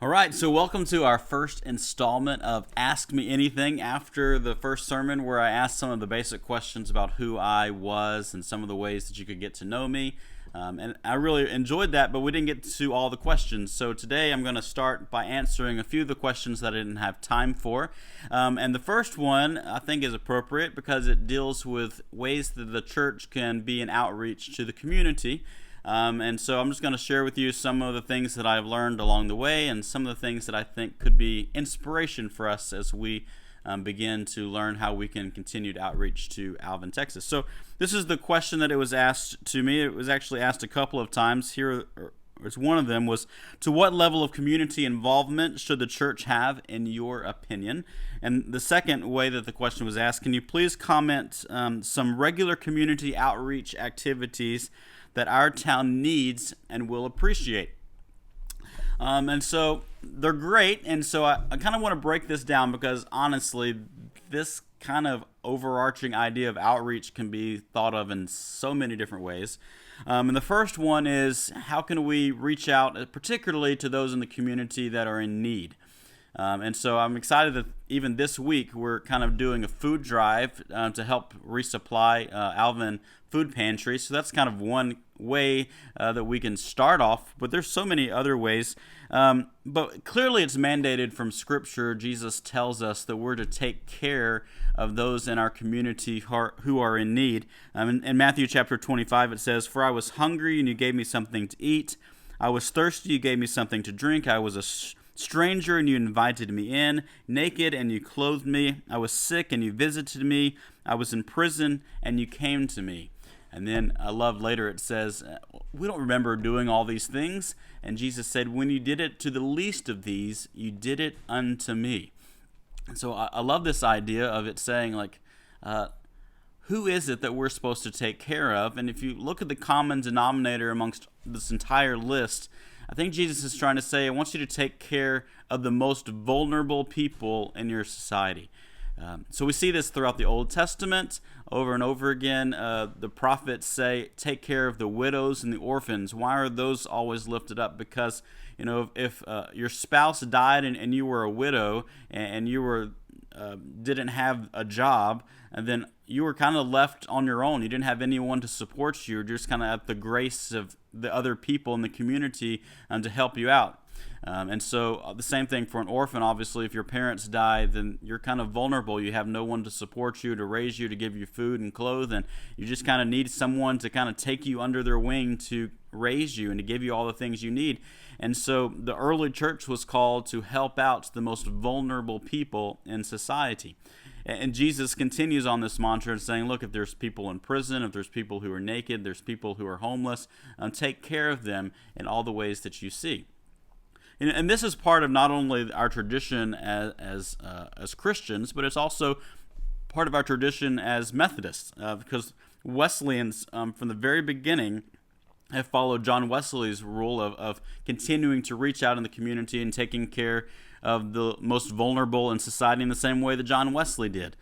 All right, so welcome to our first installment of Ask Me Anything after the first sermon where I asked some of the basic questions about who I was and some of the ways that you could get to know me. And I really enjoyed that, but we didn't get to all the questions. So today I'm going to start by answering a few of the questions that I didn't have time for. And the first one I think is appropriate because it deals with ways that the church can be an outreach to the community. And so I'm just going to share with you some of the things that I've learned along the way and some of the things that I think could be inspiration for us as we begin to learn how we can continue to outreach to Alvin, Texas. So this is the question that it was asked to me. It was actually asked a couple of times. Here is one of them was, to what level of community involvement should the church have in your opinion? And the second way that the question was asked, can you please comment some regular community outreach activities that our town needs and will appreciate? And so they're great, and so I kind of want to break this down because honestly, this kind of overarching idea of outreach can be thought of in so many different ways. And the first one is, how can we reach out particularly to those in the community that are in need? And so I'm excited that even this week we're kind of doing a food drive to help resupply Alvin food pantry. So that's kind of one way that we can start off, but there's so many other ways. But clearly it's mandated from Scripture. Jesus tells us that we're to take care of those in our community who are in need. In Matthew chapter 25 it says, "For I was hungry and you gave me something to eat. I was thirsty, you gave me something to drink. I was a stranger and you invited me in, naked and you clothed me. I was sick and you visited me. I was in prison and you came to me." And then I love later it says, we don't remember doing all these things. And Jesus said, "When you did it to the least of these, you did it unto me." And so I love this idea of it saying, like, who is it that we're supposed to take care of? And if you look at the common denominator amongst this entire list, I think Jesus is trying to say, I want you to take care of the most vulnerable people in your society. So we see this throughout the Old Testament over and over again. The prophets say, take care of the widows and the orphans. Why are those always lifted up? Because, if your spouse died and you were a widow and you were didn't have a job, and then you were kind of left on your own. You didn't have anyone to support you. You're just kind of at the grace of the other people in the community to help you out. And so the same thing for an orphan. Obviously, if your parents die, then you're kind of vulnerable. You have no one to support you, to raise you, to give you food and clothes, and you just kind of need someone to kind of take you under their wing to raise you and to give you all the things you need. And so the early church was called to help out the most vulnerable people in society. And Jesus continues on this mantra saying, look, if there's people in prison, if there's people who are naked, there's people who are homeless, take care of them in all the ways that you see. And this is part of not only our tradition as Christians, but it's also part of our tradition as Methodists, because Wesleyans from the very beginning have followed John Wesley's rule of continuing to reach out in the community and taking care of the most vulnerable in society in the same way that John Wesley did.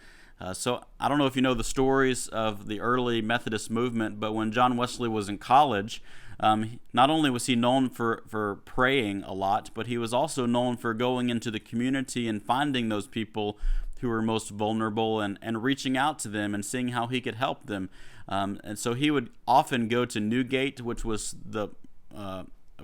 So I don't know if you know the stories of the early Methodist movement, but when John Wesley was in college, not only was he known for praying a lot, but he was also known for going into the community and finding those people who were most vulnerable and reaching out to them and seeing how he could help them. And so he would often go to Newgate, which was the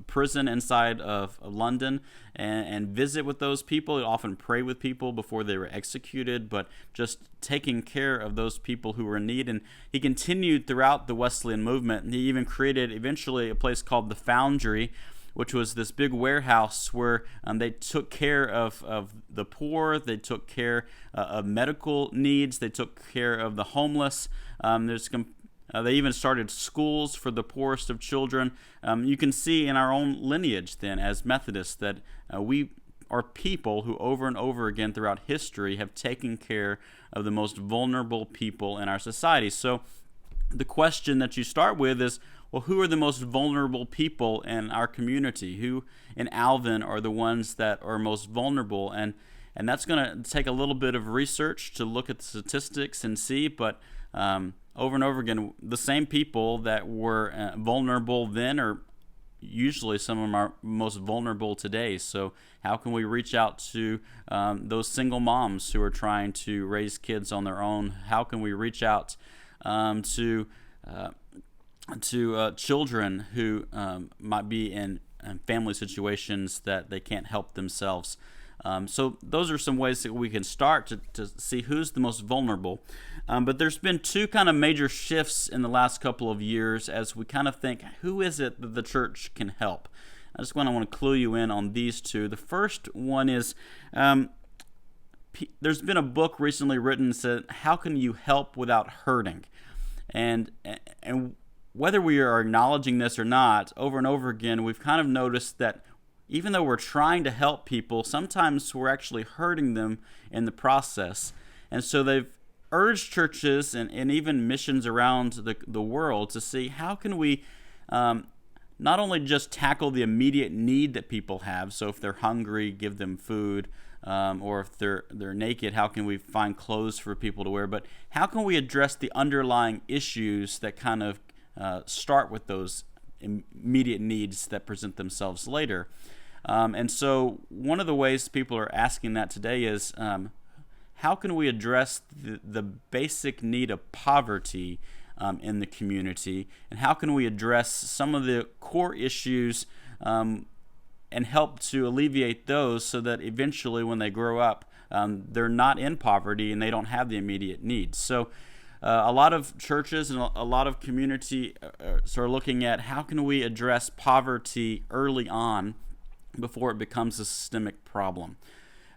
prison inside of London, and visit with those people. He'd often pray with people before they were executed, but just taking care of those people who were in need. And he continued throughout the Wesleyan movement, and he even created eventually a place called the Foundry, which was this big warehouse where they took care of the poor, they took care of medical needs, they took care of the homeless. They even started schools for the poorest of children. You can see in our own lineage then as Methodists that we are people who over and over again throughout history have taken care of the most vulnerable people in our society. So the question that you start with is, well, who are the most vulnerable people in our community? Who in Alvin are the ones that are most vulnerable? And that's going to take a little bit of research to look at the statistics and see, but over and over again, the same people that were vulnerable then are usually some of our most vulnerable today. So how can we reach out to those single moms who are trying to raise kids on their own? How can we reach out to children who might be in family situations that they can't help themselves? So those are some ways that we can start to see who's the most vulnerable. But there's been two kind of major shifts in the last couple of years as we kind of think, who is it that the church can help? I just want to clue you in on these two. The first one is there's been a book recently written that said, how can you help without hurting? And whether we are acknowledging this or not, over and over again, we've kind of noticed that even though we're trying to help people, sometimes we're actually hurting them in the process. And so they've urged churches and even missions around the world to see how can we not only just tackle the immediate need that people have, so if they're hungry, give them food, or if they're naked, how can we find clothes for people to wear, but how can we address the underlying issues that kind of start with those immediate needs that present themselves later. And so one of the ways people are asking that today is how can we address the basic need of poverty in the community, and how can we address some of the core issues and help to alleviate those so that eventually when they grow up, they're not in poverty and they don't have the immediate needs. So a lot of churches and a lot of community are looking at how can we address poverty early on before it becomes a systemic problem.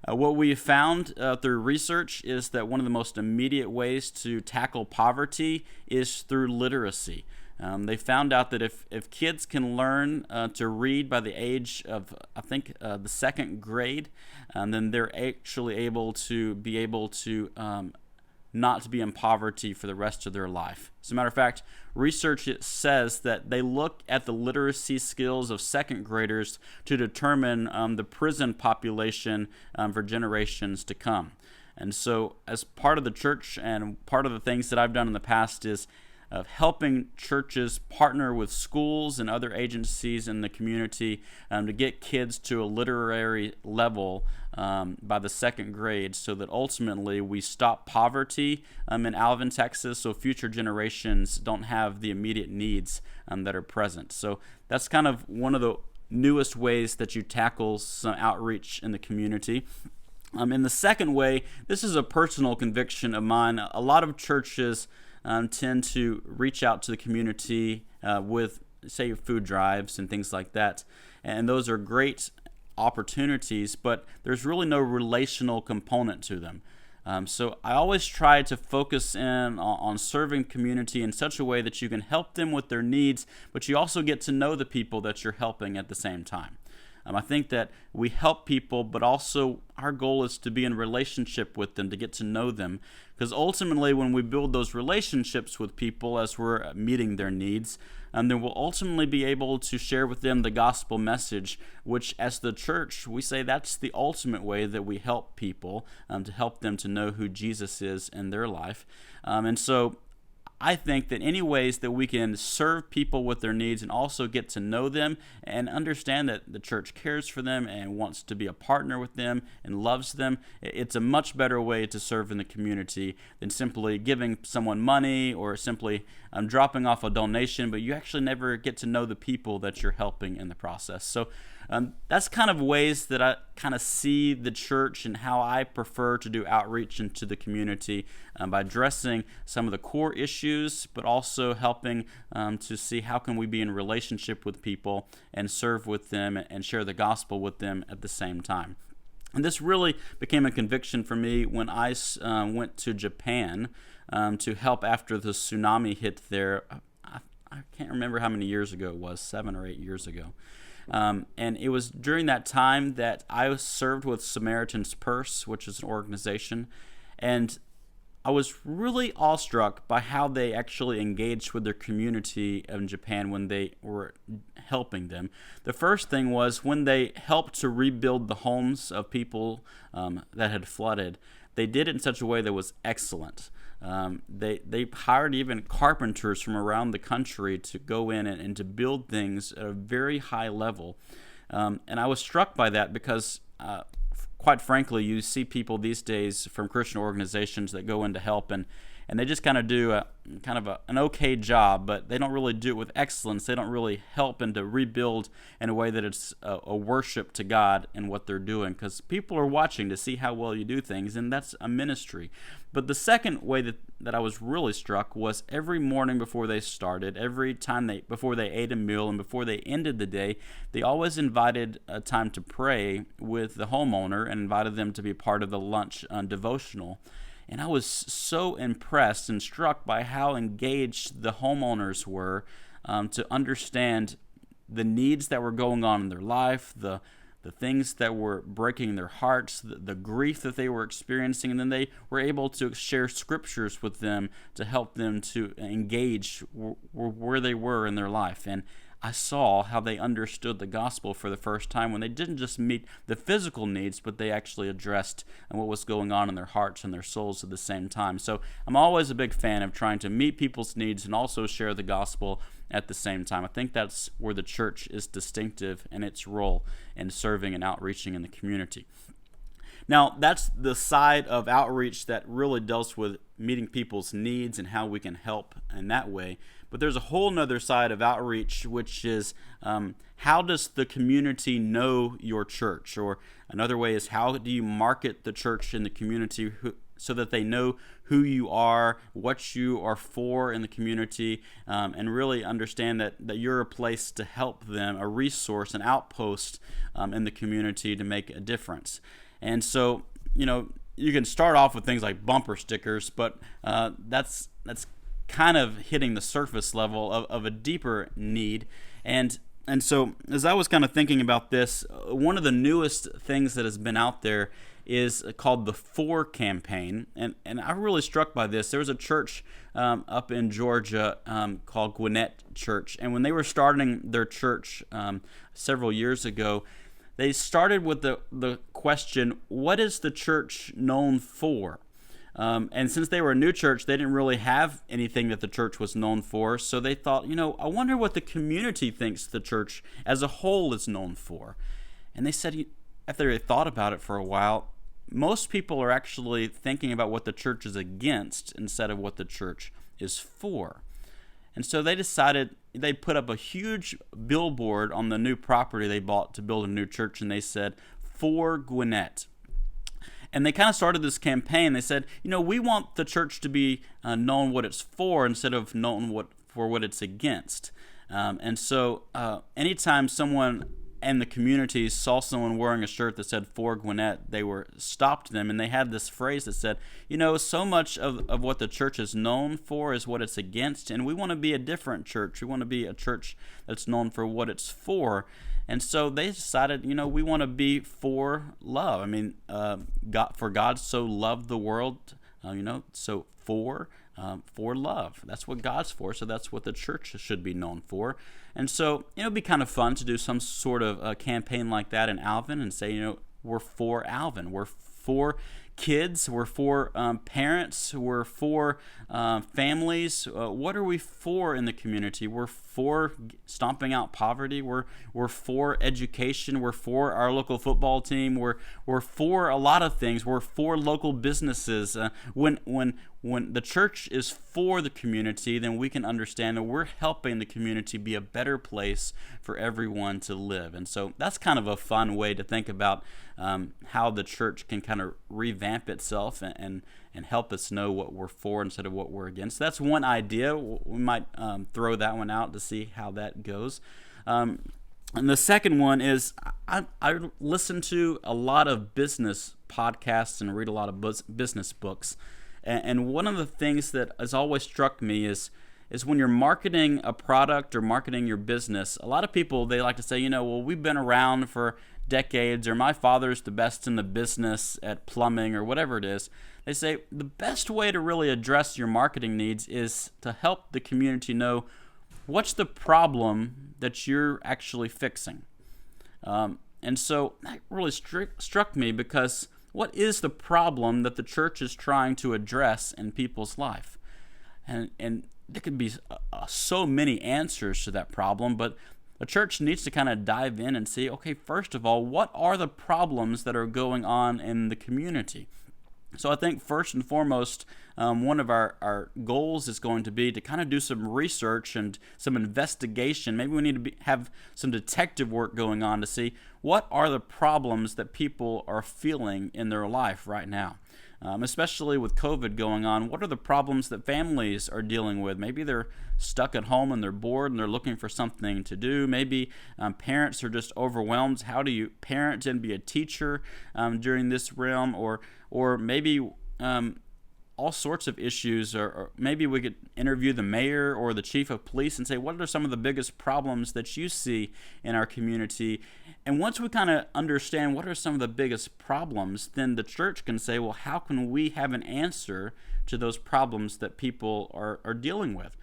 What we found through research is that one of the most immediate ways to tackle poverty is through literacy. They found out that if kids can learn to read by the age of, I think, the second grade, then they're actually able to not to be in poverty for the rest of their life. As a matter of fact, research says that they look at the literacy skills of second graders to determine the prison population for generations to come. And so as part of the church and part of the things that I've done in the past is of helping churches partner with schools and other agencies in the community to get kids to a literary level by the second grade, so that ultimately we stop poverty in Alvin, Texas, so future generations don't have the immediate needs that are present. So that's kind of one of the newest ways that you tackle some outreach in the community. In the second way, this is a personal conviction of mine. A lot of churches tend to reach out to the community with, say, food drives and things like that. And those are great opportunities, but there's really no relational component to them. So I always try to focus in on serving community in such a way that you can help them with their needs, but you also get to know the people that you're helping at the same time. I think that we help people, but also our goal is to be in relationship with them, to get to know them. Because ultimately, when we build those relationships with people as we're meeting their needs, then we'll ultimately be able to share with them the gospel message, which as the church, we say that's the ultimate way that we help people, to help them to know who Jesus is in their life. And so I think that any ways that we can serve people with their needs and also get to know them and understand that the church cares for them and wants to be a partner with them and loves them, it's a much better way to serve in the community than simply giving someone money or simply dropping off a donation, but you actually never get to know the people that you're helping in the process. So that's kind of ways that I kind of see the church and how I prefer to do outreach into the community by addressing some of the core issues, but also helping to see how can we be in relationship with people and serve with them and share the gospel with them at the same time. And this really became a conviction for me when I went to Japan to help after the tsunami hit there. I can't remember how many years ago it was, 7 or 8 years ago. And it was during that time that I served with Samaritan's Purse, which is an organization, and I was really awestruck by how they actually engaged with their community in Japan when they were helping them. The first thing was when they helped to rebuild the homes of people that had flooded, they did it in such a way that was excellent. They hired even carpenters from around the country to go in and to build things at a very high level. And I was struck by that because, quite frankly, you see people these days from Christian organizations that go in to help, and they just kind of do an okay job, but they don't really do it with excellence. They don't really help and to rebuild in a way that it's a worship to God in what they're doing, because people are watching to see how well you do things, and that's a ministry. But the second way that I was really struck was every morning before they started, every time before they ate a meal and before they ended the day, they always invited a time to pray with the homeowner and invited them to be part of the lunch devotional. And I was so impressed and struck by how engaged the homeowners were to understand the needs that were going on in their life, the things that were breaking their hearts, the grief that they were experiencing, and then they were able to share scriptures with them to help them to engage where they were in their life. And I saw how they understood the gospel for the first time when they didn't just meet the physical needs, but they actually addressed what was going on in their hearts and their souls at the same time. So I'm always a big fan of trying to meet people's needs and also share the gospel at the same time. I think that's where the church is distinctive in its role in serving and outreaching in the community. Now, that's the side of outreach that really deals with meeting people's needs and how we can help in that way. But there's a whole nother side of outreach, which is how does the community know your church? Or another way is, how do you market the church in the community so that they know who you are, what you are for in the community, and really understand that you're a place to help them, a resource, an outpost in the community to make a difference. And so, you can start off with things like bumper stickers, but that's kind of hitting the surface level of a deeper need. And so as I was kind of thinking about this, one of the newest things that has been out there is called the For campaign. And I'm really struck by this. There was a church up in Georgia called Gwinnett Church. And when they were starting their church several years ago, they started with the question, what is the church known for? And since they were a new church, they didn't really have anything that the church was known for. So they thought, I wonder what the community thinks the church as a whole is known for. And they said, after they thought about it for a while, most people are actually thinking about what the church is against instead of what the church is for. And so they decided they put up a huge billboard on the new property they bought to build a new church, and they said, For Gwinnett. And they kind of started this campaign. They said, we want the church to be known what it's for instead of known for what it's against. And so anytime someone in the community saw someone wearing a shirt that said For Gwinnett, they stopped them, and they had this phrase that said, so much of what the church is known for is what it's against, and we want to be a different church. We want to be a church that's known for what it's for. And so they decided, we want to be for love. I mean, God so loved the world, so for love. That's what God's for, so that's what the church should be known for. And so, it'd be kind of fun to do some sort of campaign like that in Alvin and say, we're for Alvin. We're for kids. We're for parents. We're for families. What are we for in the community? We're for stomping out poverty. We're for education. We're for our local football team. We're for a lot of things. We're for local businesses. When the church is for the community, then we can understand that we're helping the community be a better place for everyone to live. And so that's kind of a fun way to think about how the church can kind of revamp itself and help us know what we're for instead of what we're against. That's one idea. We might throw that one out to see how that goes. And the second one is I listen to a lot of business podcasts and read a lot of business books. And one of the things that has always struck me is when you're marketing a product or marketing your business, a lot of people, they like to say, well, we've been around for decades, or my father's the best in the business at plumbing, or whatever it is. They say the best way to really address your marketing needs is to help the community know what's the problem that you're actually fixing. And so that really struck me, because what is the problem that the church is trying to address in people's life? And there could be so many answers to that problem, but the church needs to kind of dive in and see, okay, first of all, what are the problems that are going on in the community? So I think first and foremost, one of our goals is going to be to kind of do some research and some investigation. Maybe we need to have some detective work going on to see what are the problems that people are feeling in their life right now. Especially with COVID going on, what are the problems that families are dealing with? Maybe they're stuck at home and they're bored and they're looking for something to do. Maybe parents are just overwhelmed. How do you parent and be a teacher during this realm? Or maybe all sorts of issues, or maybe we could interview the mayor or the chief of police and say, what are some of the biggest problems that you see in our community? And once we kind of understand what are some of the biggest problems, then the church can say, well, how can we have an answer to those problems that people are dealing with?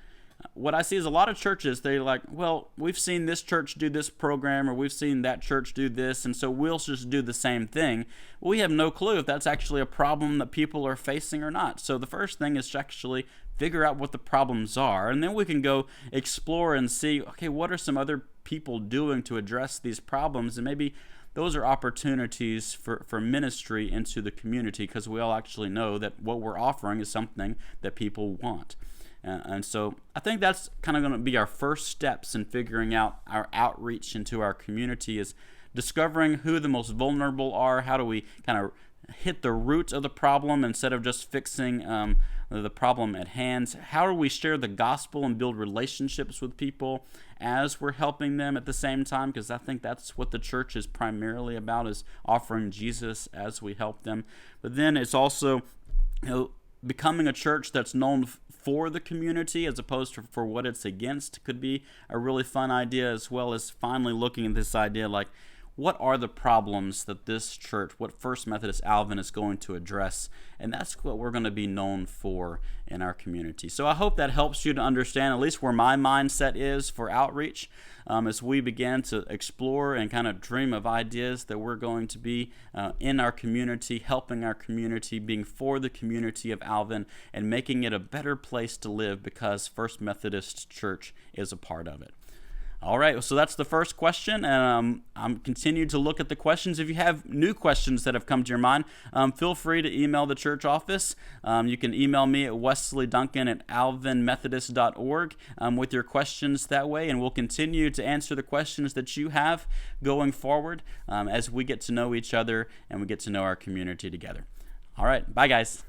What I see is a lot of churches, they're like, well, we've seen this church do this program, or we've seen that church do this, and so we'll just do the same thing. Well, we have no clue if that's actually a problem that people are facing or not. So the first thing is to actually figure out what the problems are, and then we can go explore and see, okay, what are some other people doing to address these problems? And maybe those are opportunities for ministry into the community, because we all actually know that what we're offering is something that people want. And so I think that's kind of going to be our first steps in figuring out our outreach into our community, is discovering who the most vulnerable are. How do we kind of hit the root of the problem instead of just fixing the problem at hand? How do we share the gospel and build relationships with people as we're helping them at the same time? Because I think that's what the church is primarily about, is offering Jesus as we help them. But then it's also, becoming a church that's known for the community as opposed to for what it's against could be a really fun idea, as well as finally looking at this idea like, what are the problems that this church, what First Methodist Alvin is going to address? And that's what we're going to be known for in our community. So I hope that helps you to understand at least where my mindset is for outreach, as we begin to explore and kind of dream of ideas that we're going to be in our community, helping our community, being for the community of Alvin, and making it a better place to live because First Methodist Church is a part of it. All right, so that's the first question, and I'm continuing to look at the questions. If you have new questions that have come to your mind, feel free to email the church office. You can email me at wesleyduncan@alvinmethodist.org with your questions that way, and we'll continue to answer the questions that you have going forward as we get to know each other and we get to know our community together. All right, bye guys.